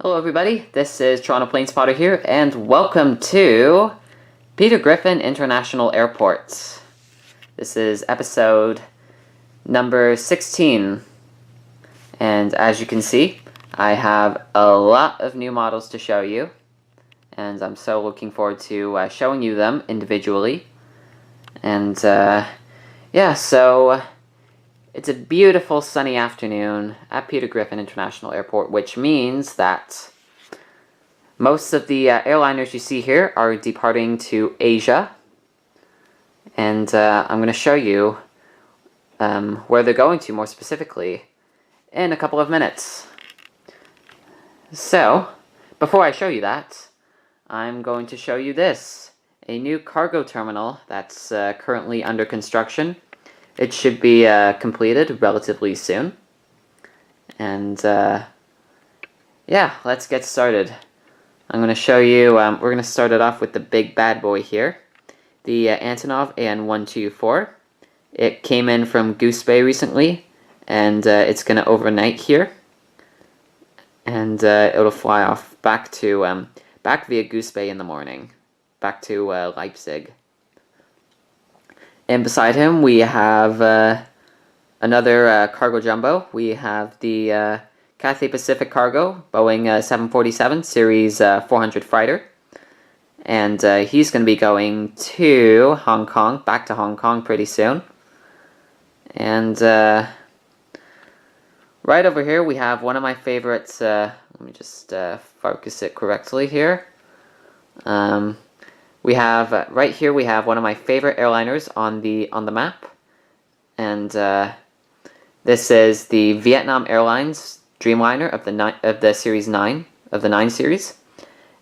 Hello everybody, this is Toronto Plane Spotter here, and welcome to Peter Griffin International Airport. This is episode number 16, and as you can see, I have a lot of new models to show you, and I'm so looking forward to showing you them individually. And yeah, so it's a beautiful sunny afternoon at Peter Griffin International Airport, which means that most of the airliners you see here are departing to Asia. And I'm going to show you where they're going to more specifically in a couple of minutes. So, before I show you that, I'm going to show you this. A new cargo terminal that's currently under construction. It should be completed relatively soon. And yeah, let's get started. I'm going to show you, we're going to start it off with the big bad boy here. The Antonov AN124. It came in from Goose Bay recently, and it's going to overnight here. And it'll fly off back to, back via Goose Bay in the morning, back to Leipzig. And beside him, we have another cargo jumbo. We have the Cathay Pacific Cargo, Boeing 747 Series 400 Fighter. And he's going to be going to Hong Kong, back to Hong Kong pretty soon. And right over here, we have one of my favorites. Let me just focus it correctly here. We have right here. We have one of my favorite airliners on the map, and this is the Vietnam Airlines Dreamliner of the Series 9 of the 9 series,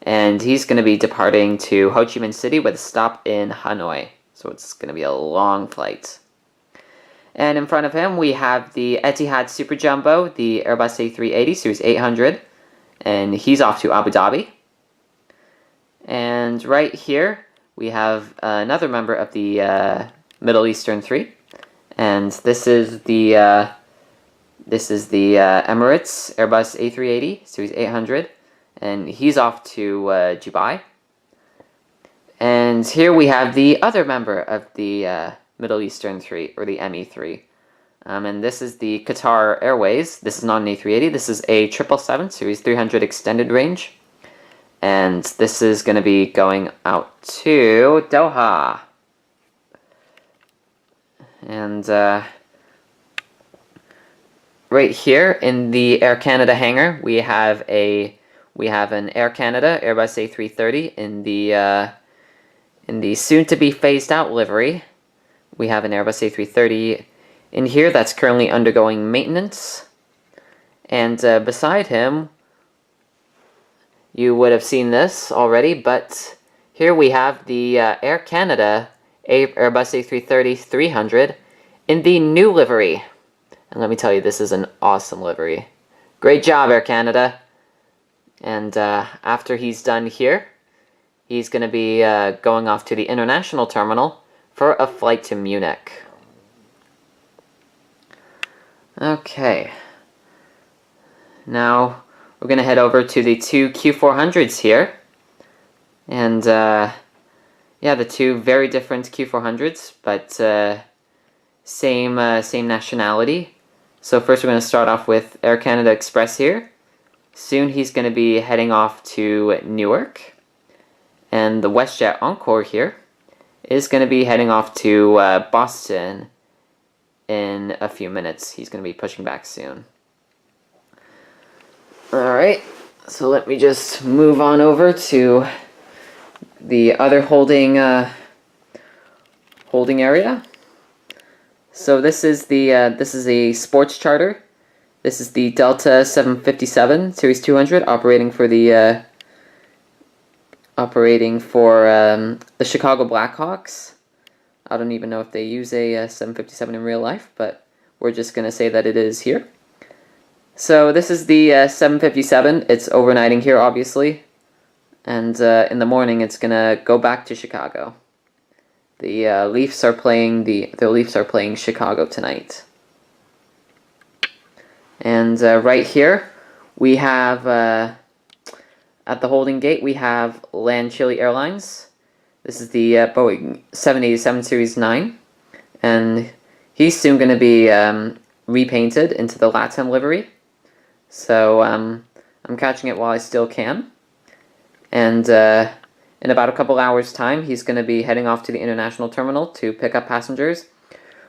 and he's going to be departing to Ho Chi Minh City with a stop in Hanoi. So it's going to be a long flight. And in front of him, we have the Etihad Super Jumbo, the Airbus A330 Series 800, and he's off to Abu Dhabi. And right here, we have another member of the Middle Eastern 3, and this is the Emirates Airbus A380 Series 800, and he's off to Dubai. And here we have the other member of the Middle Eastern 3, or the ME3, and this is the Qatar Airways. This is not an A380. This is a 777 Series 300 extended range. And this is going to be going out to Doha. And right here in the Air Canada hangar, we have an Air Canada Airbus A330 in the soon-to-be phased-out livery. We have an Airbus A330 in here that's currently undergoing maintenance. And beside him, you would have seen this already, but here we have the Air Canada Airbus A330-300 in the new livery. And let me tell you, this is an awesome livery. Great job, Air Canada. And after he's done here, he's going to be going off to the international terminal for a flight to Munich. Okay. Now we're going to head over to the two Q400s here. And, yeah, the two very different Q400s, but same nationality. So first we're going to start off with Air Canada Express here. Soon he's going to be heading off to Newark. And the WestJet Encore here is going to be heading off to Boston in a few minutes. He's going to be pushing back soon. Alright, so let me just move on over to the other holding area. So this is a sports charter. This is the Delta 757 Series 200 operating for the Chicago Blackhawks. I don't even know if they use a 757 in real life, but we're just going to say that it is here. So this is the 757. It's overnighting here, obviously, and in the morning it's gonna go back to Chicago. The Leafs are playing Chicago tonight. And right here we have at the holding gate, we have Land Chile Airlines. This is the Boeing 787 Series 9. And he's soon going to be repainted into the LATAM livery. So I'm catching it while I still can. And in about a couple hours' time, he's going to be heading off to the international terminal to pick up passengers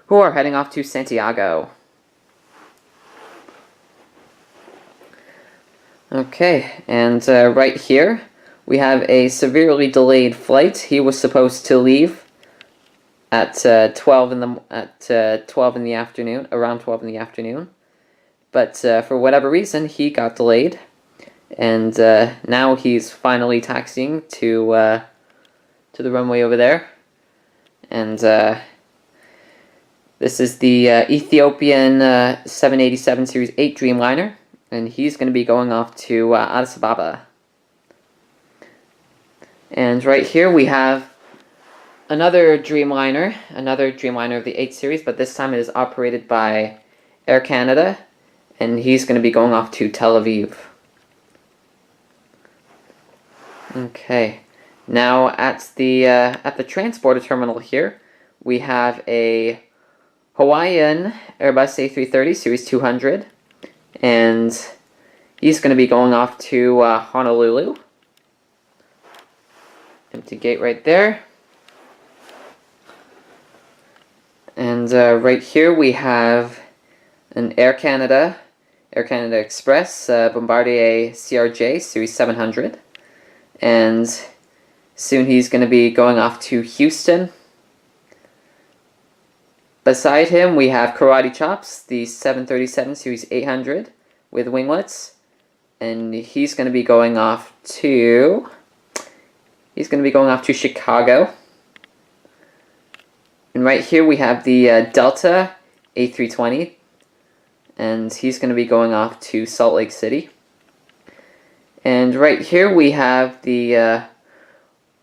who are heading off to Santiago. Okay, and right here we have a severely delayed flight. He was supposed to leave at 12 in the afternoon, around 12 in the afternoon, but for whatever reason he got delayed, and now he's finally taxiing to the runway over there, and this is the Ethiopian 787 Series 8 Dreamliner. And he's going to be going off to Addis Ababa. And right here we have another Dreamliner of the 8 series, but this time it is operated by Air Canada, and he's going to be going off to Tel Aviv. Okay, now at the transporter terminal here, we have a Hawaiian Airbus A330 Series 200. And he's going to be going off to Honolulu. Empty gate right there. And right here we have an Air Canada Express Bombardier CRJ Series 700. And soon he's going to be going off to Houston. Beside him, we have Karate Chops, the 737 Series 800 with winglets, and he's going to be going off to Chicago. And right here we have the Delta A320, and he's going to be going off to Salt Lake City. And right here we have the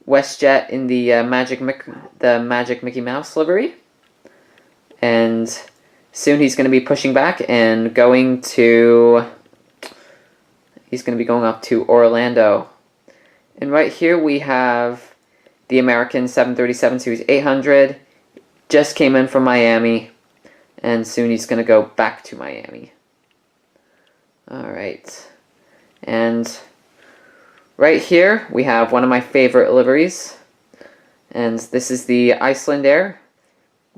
WestJet in the Magic Mickey Mouse livery. And soon he's going to be pushing back and he's going to be going up to Orlando. And right here we have the American 737 Series 800. Just came in from Miami, and soon he's going to go back to Miami. Alright. And right here we have one of my favorite liveries. And this is the Icelandair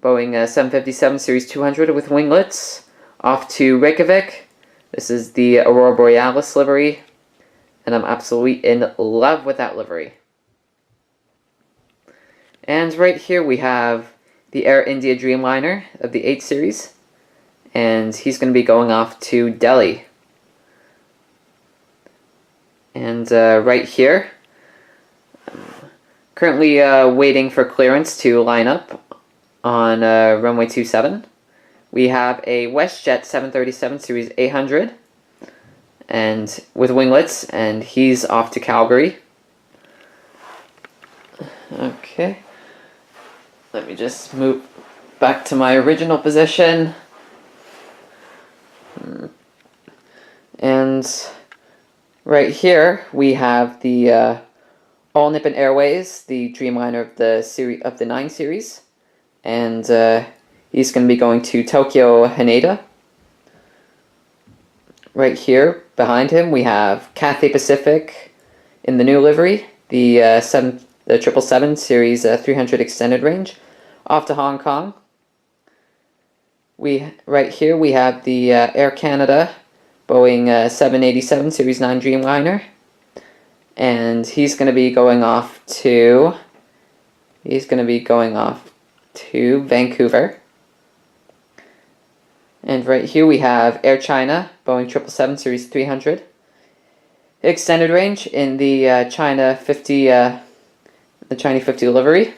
Boeing 757 Series 200 with winglets off to Reykjavik. This is the Aurora Borealis livery, and I'm absolutely in love with that livery. And right here we have the Air India Dreamliner of the 8 series, and he's going to be going off to Delhi. And right here, currently waiting for clearance to line up on runway 27, we have a WestJet 737 Series 800, and with winglets, and he's off to Calgary. Okay, let me just move back to my original position. And right here we have the All Nippon Airways, the Dreamliner of the 9 series. And he's going to be going to Tokyo Haneda. Right here, behind him, we have Cathay Pacific in the new livery, the 777 Series 300 Extended Range, off to Hong Kong. Right here, we have the Air Canada Boeing 787 Series 9 Dreamliner, and he's going to be going off to Vancouver. And right here we have Air China Boeing 777 Series 300 extended range in the China 50 livery,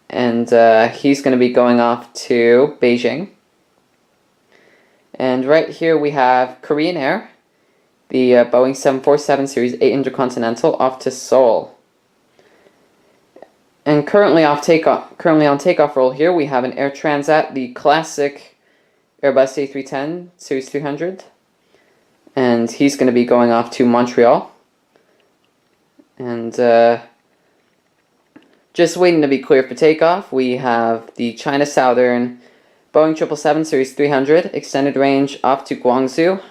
and he's going to be going off to Beijing. And right here we have Korean Air, the Boeing 747 Series 8 Intercontinental, off to Seoul. And currently on takeoff roll here, we have an Air Transat, the classic Airbus A310 Series 300, and he's going to be going off to Montreal. And just waiting to be clear for takeoff, we have the China Southern Boeing 777 Series 300 extended range off to Guangzhou.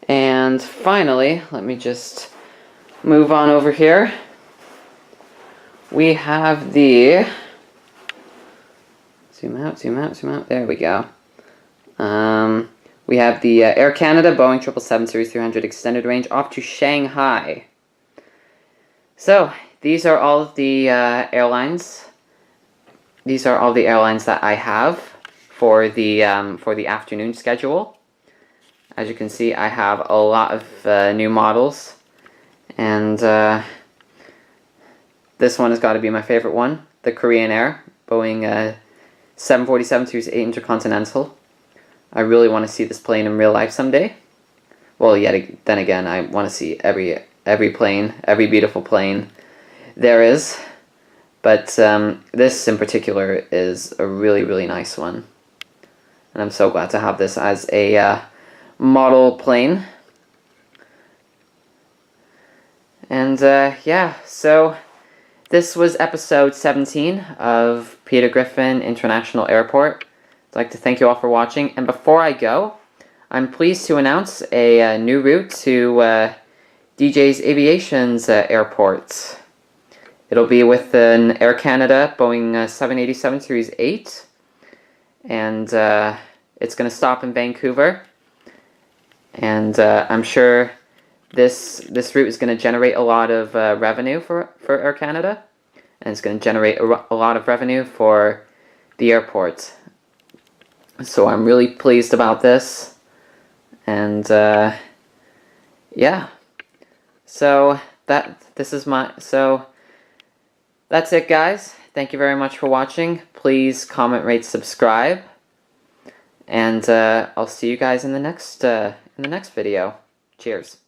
And finally, let me just move on over here. We have the... Zoom out, zoom out, zoom out. There we go. We have the Air Canada Boeing 777 Series 300 extended range off to Shanghai. So, these are all of the airlines. These are all the airlines that I have for the afternoon schedule. As you can see, I have a lot of new models, and this one has got to be my favorite one, the Korean Air Boeing 747 Series 8 Intercontinental. I really want to see this plane in real life someday. Well, then again, I want to see every plane, every beautiful plane there is. But this in particular is a really, really nice one. And I'm so glad to have this as a model plane. And yeah, so this was episode 17 of Peter Griffin International Airport. I'd like to thank you all for watching. And before I go, I'm pleased to announce a new route to DJ's Aviation's airport. It'll be with an Air Canada Boeing 787 Series 8. And it's going to stop in Vancouver. And I'm sure this route is going to generate a lot of revenue for Air Canada. And it's going to generate a lot of revenue for the airport. So I'm really pleased about this. And yeah. So that's it, guys. Thank you very much for watching. Please comment, rate, subscribe. And I'll see you guys in the next video. Cheers.